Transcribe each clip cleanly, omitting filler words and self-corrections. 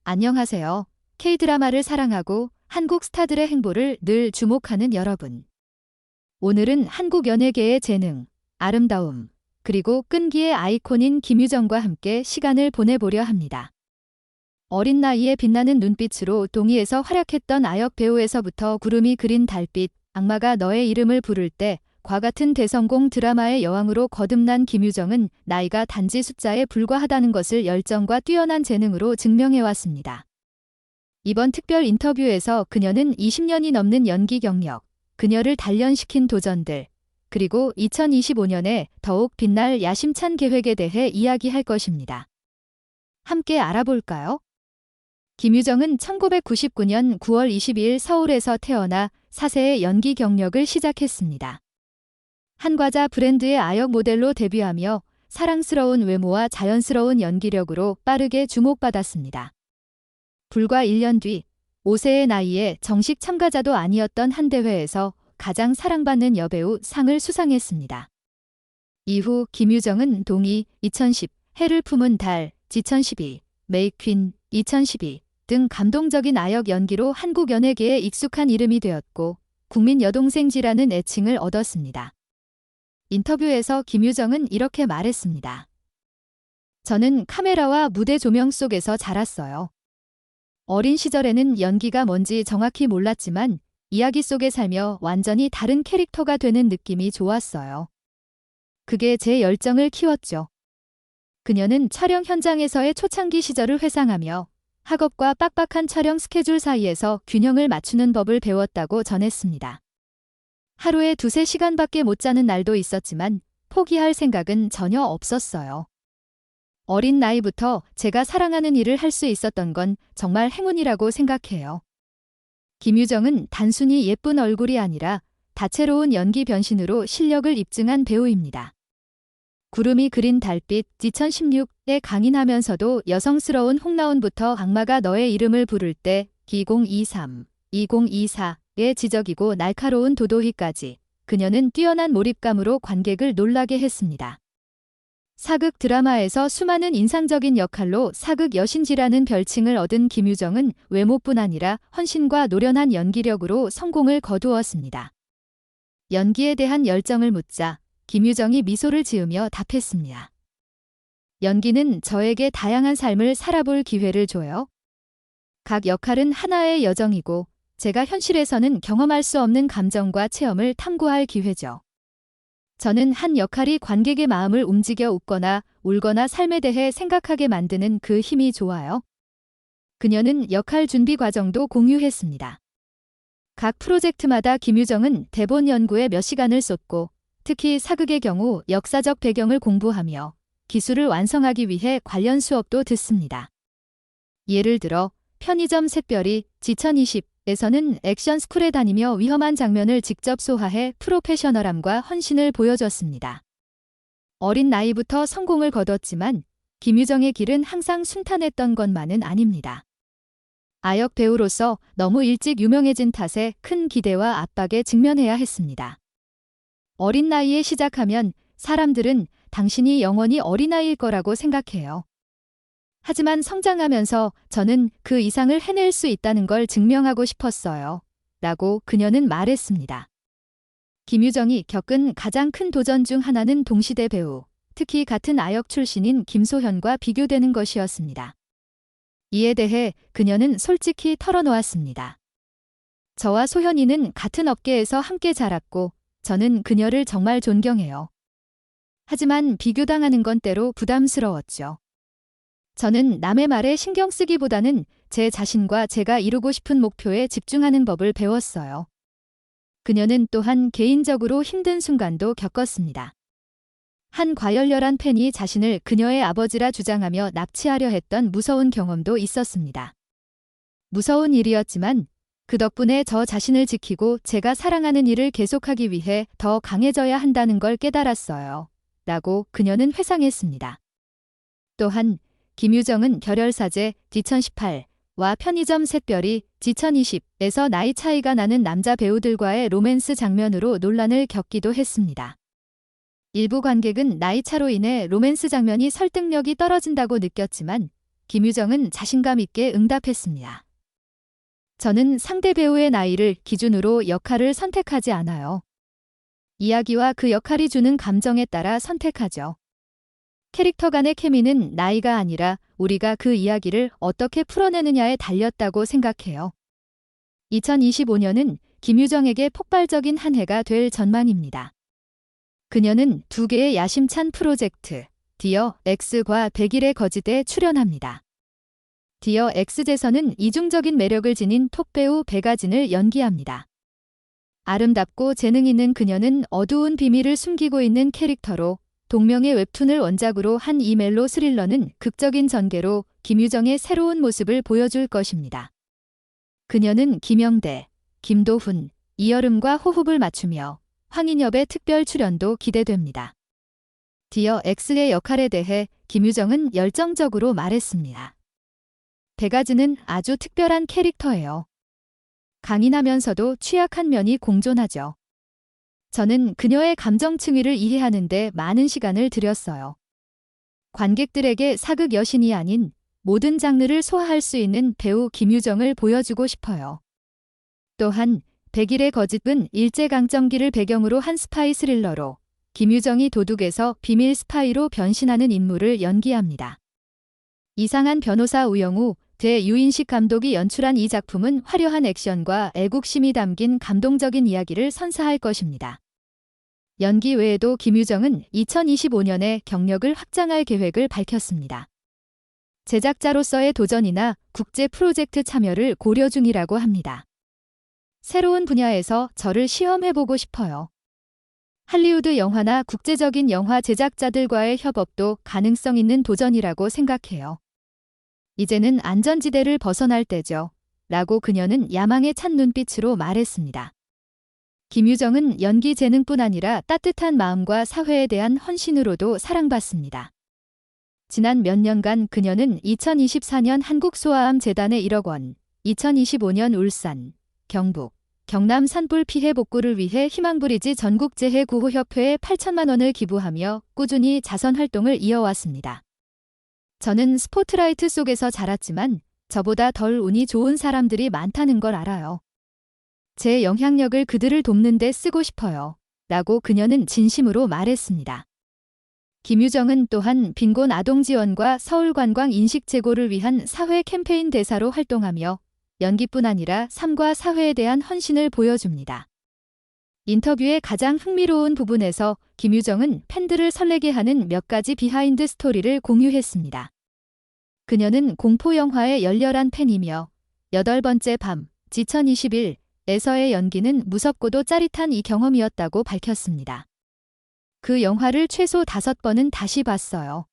안녕하세요. K-드라마를 사랑하고 한국 스타들의 행보를 늘 주목하는 여러분. 오늘은 한국 연예계의 재능, 아름다움, 그리고 끈기의 아이콘인 김유정과 함께 시간을 보내보려 합니다. 어린 나이에 빛나는 눈빛으로 동의에서 활약했던 아역 배우에서부터 구름이 그린 달빛, 악마가 너의 이름을 부를 때, 과 같은 대성공 드라마의 여왕으로 거듭난 김유정은 나이가 단지 숫자에 불과하다는 것을 열정과 뛰어난 재능으로 증명해왔습니다. 이번 특별 인터뷰에서 그녀는 20년이 넘는 연기 경력, 그녀를 단련시킨 도전들, 그리고 2025년에 더욱 빛날 야심찬 계획에 대해 이야기할 것입니다. 함께 알아볼까요? 김유정은 1999년 9월 22일 서울에서 태어나 4세의 연기 경력을 시작했습니다. 한과자 브랜드의 아역 모델로 데뷔하며 사랑스러운 외모와 자연스러운 연기력으로 빠르게 주목받았습니다. 불과 1년 뒤 5세의 나이에 정식 참가자도 아니었던 한 대회에서 가장 사랑받는 여배우 상을 수상했습니다. 이후 김유정은 동의 2010, 해를 품은 달 2012, 메이퀸 2012 등 감동적인 아역 연기로 한국 연예계에 익숙한 이름이 되었고 국민 여동생지라는 애칭을 얻었습니다. 인터뷰에서 김유정은 이렇게 말했습니다. 저는 카메라와 무대 조명 속에서 자랐어요. 어린 시절에는 연기가 뭔지 정확히 몰랐지만 이야기 속에 살며 완전히 다른 캐릭터가 되는 느낌이 좋았어요. 그게 제 열정을 키웠죠. 그녀는 촬영 현장에서의 초창기 시절을 회상하며 학업과 빡빡한 촬영 스케줄 사이에서 균형을 맞추는 법을 배웠다고 전했습니다. 하루에 2~3시간밖에 못 자는 날도 있었지만 포기할 생각은 전혀 없었어요. 어린 나이부터 제가 사랑하는 일을 할 수 있었던 건 정말 행운이라고 생각해요. 김유정은 단순히 예쁜 얼굴이 아니라 다채로운 연기 변신으로 실력을 입증한 배우입니다. 구름이 그린 달빛 2016에 강인하면서도 여성스러운 홍나온부터 악마가 너의 이름을 부를 때 2023, 2024의 지적이고 날카로운 도도희까지 그녀는 뛰어난 몰입감으로 관객을 놀라게 했습니다. 사극 드라마에서 수많은 인상적인 역할로 사극 여신지라는 별칭을 얻은 김유정은 외모뿐 아니라 헌신과 노련한 연기력으로 성공을 거두었습니다. 연기에 대한 열정을 묻자 김유정이 미소를 지으며 답했습니다. 연기는 저에게 다양한 삶을 살아볼 기회를 줘요. 각 역할은 하나의 여정이고 제가 현실에서는 경험할 수 없는 감정과 체험을 탐구할 기회죠. 저는 한 역할이 관객의 마음을 움직여 웃거나 울거나 삶에 대해 생각하게 만드는 그 힘이 좋아요. 그녀는 역할 준비 과정도 공유했습니다. 각 프로젝트마다 김유정은 대본 연구에 몇 시간을 쏟고 특히 사극의 경우 역사적 배경을 공부하며 기술을 완성하기 위해 관련 수업도 듣습니다. 예를 들어 편의점 샛별이 2020에서는 액션 스쿨에 다니며 위험한 장면을 직접 소화해 프로페셔널함과 헌신을 보여줬습니다. 어린 나이부터 성공을 거뒀지만 김유정의 길은 항상 순탄했던 것만은 아닙니다. 아역 배우로서 너무 일찍 유명해진 탓에 큰 기대와 압박에 직면해야 했습니다. 어린 나이에 시작하면 사람들은 당신이 영원히 어린아이일 거라고 생각해요. 하지만 성장하면서 저는 그 이상을 해낼 수 있다는 걸 증명하고 싶었어요. 라고 그녀는 말했습니다. 김유정이 겪은 가장 큰 도전 중 하나는 동시대 배우, 특히 같은 아역 출신인 김소현과 비교되는 것이었습니다. 이에 대해 그녀는 솔직히 털어놓았습니다. 저와 소현이는 같은 업계에서 함께 자랐고 저는 그녀를 정말 존경해요. 하지만 비교당하는 건 때로 부담스러웠죠. 저는 남의 말에 신경 쓰기보다는 제 자신과 제가 이루고 싶은 목표에 집중하는 법을 배웠어요. 그녀는 또한 개인적으로 힘든 순간도 겪었습니다. 한 과열렬한 팬이 자신을 그녀의 아버지라 주장하며 납치하려 했던 무서운 경험도 있었습니다. 무서운 일이었지만 그 덕분에 저 자신을 지키고 제가 사랑하는 일을 계속하기 위해 더 강해져야 한다는 걸 깨달았어요. 라고 그녀는 회상했습니다. 또한 김유정은 결혈사제 2018와 편의점 샛별이 2020에서 나이 차이가 나는 남자 배우들과의 로맨스 장면으로 논란을 겪기도 했습니다. 일부 관객은 나이 차로 인해 로맨스 장면이 설득력이 떨어진다고 느꼈지만 김유정은 자신감 있게 응답했습니다. 저는 상대 배우의 나이를 기준으로 역할을 선택하지 않아요. 이야기와 그 역할이 주는 감정에 따라 선택하죠. 캐릭터 간의 케미는 나이가 아니라 우리가 그 이야기를 어떻게 풀어내느냐에 달렸다고 생각해요. 2025년은 김유정에게 폭발적인 한 해가 될 전망입니다. 그녀는 2개의 야심찬 프로젝트, 디어 X과 100일의 거짓에 출연합니다. 디어 X에서는 이중적인 매력을 지닌 톱배우 백아진을 연기합니다. 아름답고 재능 있는 그녀는 어두운 비밀을 숨기고 있는 캐릭터로 동명의 웹툰을 원작으로 한 이 멜로 스릴러는 극적인 전개로 김유정의 새로운 모습을 보여줄 것입니다. 그녀는 김영대, 김도훈, 이여름과 호흡을 맞추며 황인엽의 특별 출연도 기대됩니다. 디어 X의 역할에 대해 김유정은 열정적으로 말했습니다. 백아진은 아주 특별한 캐릭터예요. 강인하면서도 취약한 면이 공존하죠. 저는 그녀의 감정 층위를 이해하는 데 많은 시간을 들였어요. 관객들에게 사극 여신이 아닌 모든 장르를 소화할 수 있는 배우 김유정을 보여주고 싶어요. 또한 100일의 거짓은 일제강점기를 배경으로 한 스파이 스릴러로 김유정이 도둑에서 비밀 스파이로 변신하는 인물을 연기합니다. 이상한 변호사 우영우, 대유인식 감독이 연출한 이 작품은 화려한 액션과 애국심이 담긴 감동적인 이야기를 선사할 것입니다. 연기 외에도 김유정은 2025년에 경력을 확장할 계획을 밝혔습니다. 제작자로서의 도전이나 국제 프로젝트 참여를 고려 중이라고 합니다. 새로운 분야에서 저를 시험해보고 싶어요. 할리우드 영화나 국제적인 영화 제작자들과의 협업도 가능성 있는 도전이라고 생각해요. 이제는 안전지대를 벗어날 때죠. 라고 그녀는 야망에 찬 눈빛으로 말했습니다. 김유정은 연기 재능뿐 아니라 따뜻한 마음과 사회에 대한 헌신으로도 사랑받습니다. 지난 몇 년간 그녀는 2024년 한국소아암재단에 1억 원, 2025년 울산, 경북, 경남 산불 피해 복구를 위해 희망브리지 전국재해구호협회에 8천만 원을 기부하며 꾸준히 자선활동을 이어왔습니다. 저는 스포트라이트 속에서 자랐지만 저보다 덜 운이 좋은 사람들이 많다는 걸 알아요. 제 영향력을 그들을 돕는 데 쓰고 싶어요. 라고 그녀는 진심으로 말했습니다. 김유정은 또한 빈곤 아동 지원과 서울관광 인식 제고를 위한 사회 캠페인 대사로 활동하며 연기뿐 아니라 삶과 사회에 대한 헌신을 보여줍니다. 인터뷰의 가장 흥미로운 부분에서 김유정은 팬들을 설레게 하는 몇 가지 비하인드 스토리를 공유했습니다. 그녀는 공포영화의 열렬한 팬이며 8번째 밤, 2021에서의 연기는 무섭고도 짜릿한 이 경험이었다고 밝혔습니다. 그 영화를 최소 5번은 다시 봤어요.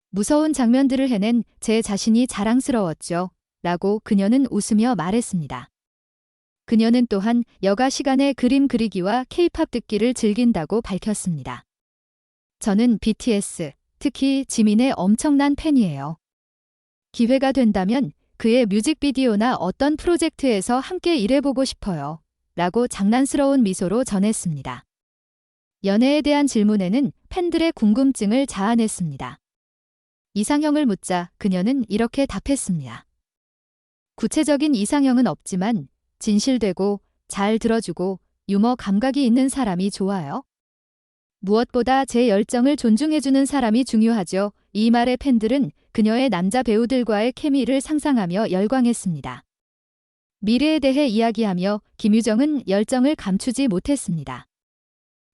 무서운 장면들을 해낸 제 자신이 자랑스러웠죠. 라고 그녀는 웃으며 말했습니다. 그녀는 또한 여가 시간에 그림 그리기와 케이팝 듣기를 즐긴다고 밝혔습니다. 저는 BTS, 특히 지민의 엄청난 팬이에요. 기회가 된다면 그의 뮤직비디오나 어떤 프로젝트에서 함께 일해보고 싶어요. 라고 장난스러운 미소로 전했습니다. 연애에 대한 질문에는 팬들의 궁금증을 자아냈습니다. 이상형을 묻자 그녀는 이렇게 답했습니다. 구체적인 이상형은 없지만 진실되고 잘 들어주고 유머 감각이 있는 사람이 좋아요. 무엇보다 제 열정을 존중해주는 사람이 중요하죠. 이 말에 팬들은 그녀의 남자 배우들과의 케미를 상상하며 열광했습니다. 미래에 대해 이야기하며 김유정은 열정을 감추지 못했습니다.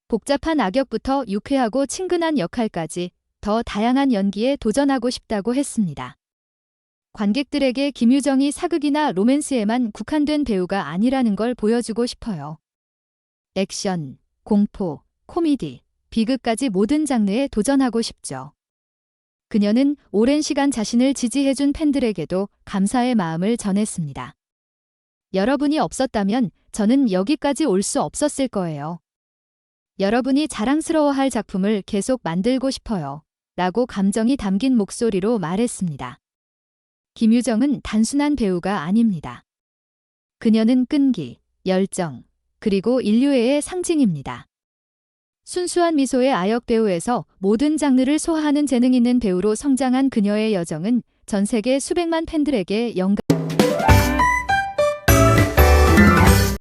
복잡한 악역부터 유쾌하고 친근한 역할까지 더 다양한 연기에 도전하고 싶다고 했습니다. 관객들에게 김유정이 사극이나 로맨스에만 국한된 배우가 아니라는 걸 보여주고 싶어요. 액션, 공포, 코미디, 비극까지 모든 장르에 도전하고 싶죠. 그녀는 오랜 시간 자신을 지지해준 팬들에게도 감사의 마음을 전했습니다. 여러분이 없었다면 저는 여기까지 올 수 없었을 거예요. 여러분이 자랑스러워할 작품을 계속 만들고 싶어요. 라고 감정이 담긴 목소리로 말했습니다. 김유정은 단순한 배우가 아닙니다. 그녀는 끈기, 열정, 그리고 인류애의 상징입니다. 순수한 미소의 아역 배우에서 모든 장르를 소화하는 재능 있는 배우로 성장한 그녀의 여정은 전 세계 수백만 팬들에게 영감.